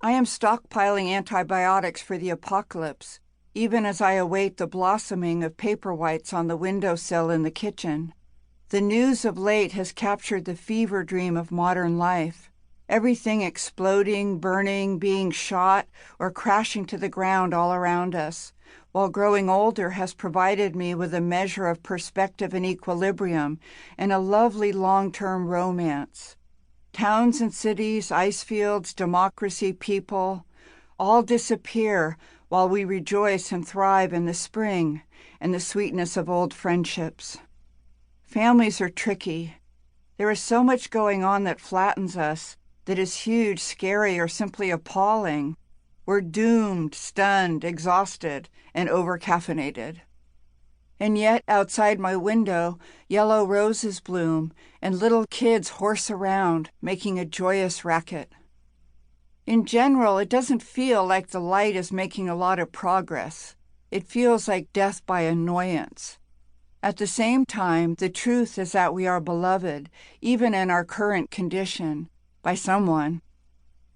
I am stockpiling antibiotics for the apocalypse, even as I await the blossoming of paperwhites on the windowsill in the kitchen. The news of late has captured the fever dream of modern life. Everything exploding, burning, being shot, or crashing to the ground all around us, while growing older has provided me with a measure of perspective and equilibrium and a lovely long-term romance. Towns and cities, ice fields, democracy, people, all disappear while we rejoice and thrive in the spring and the sweetness of old friendships. Families are tricky. There is so much going on that flattens us, that is huge, scary, or simply appalling. We're doomed, stunned, exhausted, and over-caffeinated. And yet, outside my window, yellow roses bloom, and little kids horse around, making a joyous racket. In general, it doesn't feel like the light is making a lot of progress. It feels like death by annoyance. At the same time, the truth is that we are beloved, even in our current condition, by someone.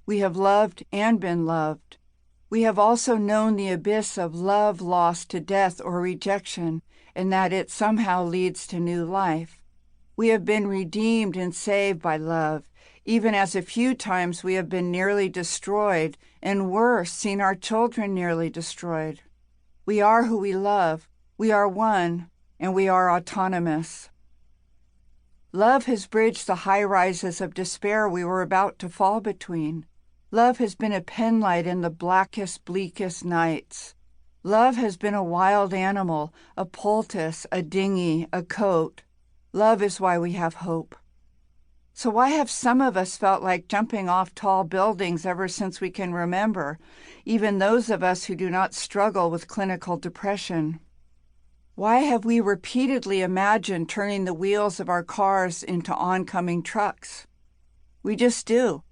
We have loved and been loved. We have also known the abyss of love lost to death or rejection, and that it somehow leads to new life. We have been redeemed and saved by love, even as a few times we have been nearly destroyed, and worse, seen our children nearly destroyed. We are who we love, we are one, and we are autonomous. Love has bridged the high rises of despair we were about to fall between. Love has been a penlight in the blackest, bleakest nights. Love has been a wild animal, a poultice, a dinghy, a coat. Love is why we have hope. So why have some of us felt like jumping off tall buildings ever since we can remember, even those of us who do not struggle with clinical depression? Why have we repeatedly imagined turning the wheels of our cars into oncoming trucks? We just do.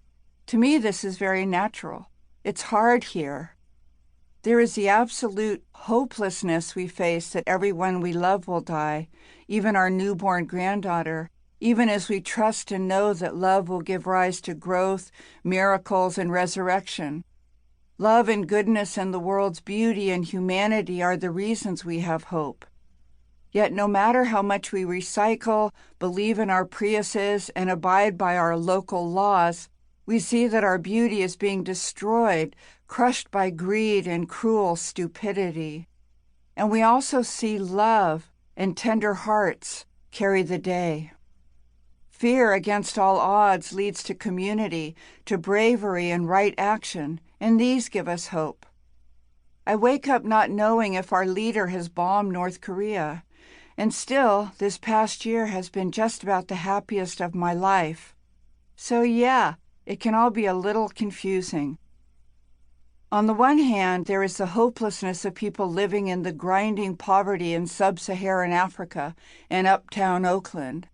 To me, this is very natural. It's hard here. There is the absolute hopelessness we face that everyone we love will die, even our newborn granddaughter, even as we trust and know that love will give rise to growth, miracles, and resurrection. Love and goodness and the world's beauty and humanity are the reasons we have hope. Yet no matter how much we recycle, believe in our Priuses, and abide by our local laws, we see that our beauty is being destroyed, crushed by greed and cruel stupidity. And we also see love and tender hearts carry the day. Fear against all odds leads to community, to bravery and right action, and these give us hope. I wake up not knowing if our leader has bombed North Korea, and still, this past year has been just about the happiest of my life. So yeah, it can all be a little confusing. On the one hand, there is the hopelessness of people living in the grinding poverty in sub-Saharan Africa and uptown Oakland.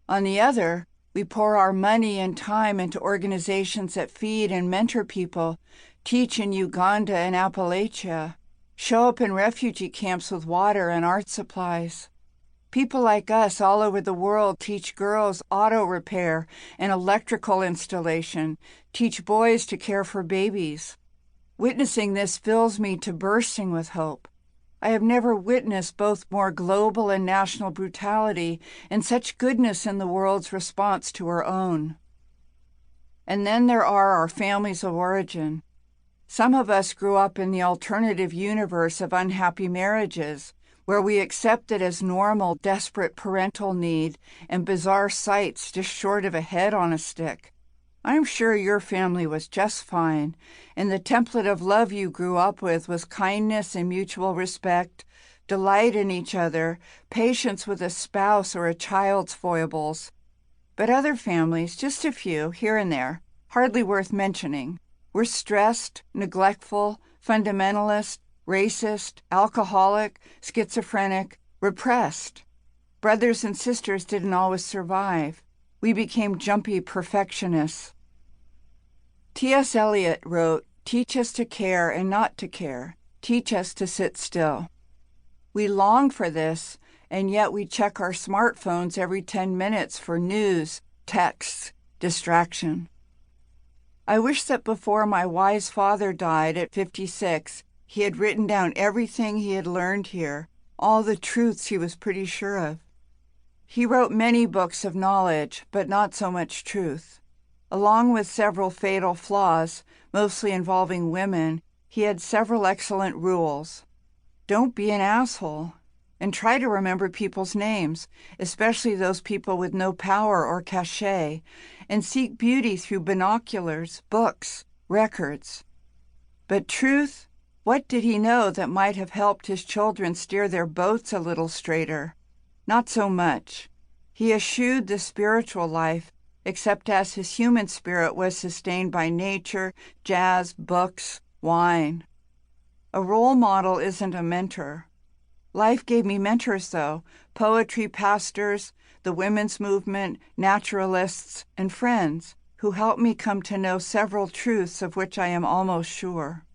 On the other, we pour our money and time into organizations that feed and mentor people, teach in Uganda and Appalachia, show up in refugee camps with water and art supplies. People like us all over the world teach girls auto repair and electrical installation, teach boys to care for babies. Witnessing this fills me to bursting with hope. I have never witnessed both more global and national brutality and such goodness in the world's response to our own. And then there are our families of origin. Some of us grew up in the alternative universe of unhappy marriages, where we accepted as normal desperate parental need and bizarre sights just short of a head on a stick. I'm sure your family was just fine, and the template of love you grew up with was kindness and mutual respect, delight in each other, patience with a spouse or a child's foibles. But other families, just a few, here and there, hardly worth mentioning, were stressed, neglectful, fundamentalist, racist, alcoholic, schizophrenic, repressed. Brothers and sisters didn't always survive. We became jumpy perfectionists. T.S. Eliot wrote, "Teach us to care and not to care. Teach us to sit still." We long for this, and yet we check our smartphones every 10 minutes for news, texts, distraction. I wish that before my wise father died at 56, he had written down everything he had learned here, all the truths he was pretty sure of. He wrote many books of knowledge, but not so much truth. Along with several fatal flaws, mostly involving women, he had several excellent rules. Don't be an asshole, and try to remember people's names, especially those people with no power or cachet, and seek beauty through binoculars, books, records. But truth, what did he know that might have helped his children steer their boats a little straighter? Not so much. He eschewed the spiritual life, except as his human spirit was sustained by nature, jazz, books, wine. A role model isn't a mentor. Life gave me mentors, though, poetry pastors, the women's movement, naturalists, and friends, who helped me come to know several truths of which I am almost sure.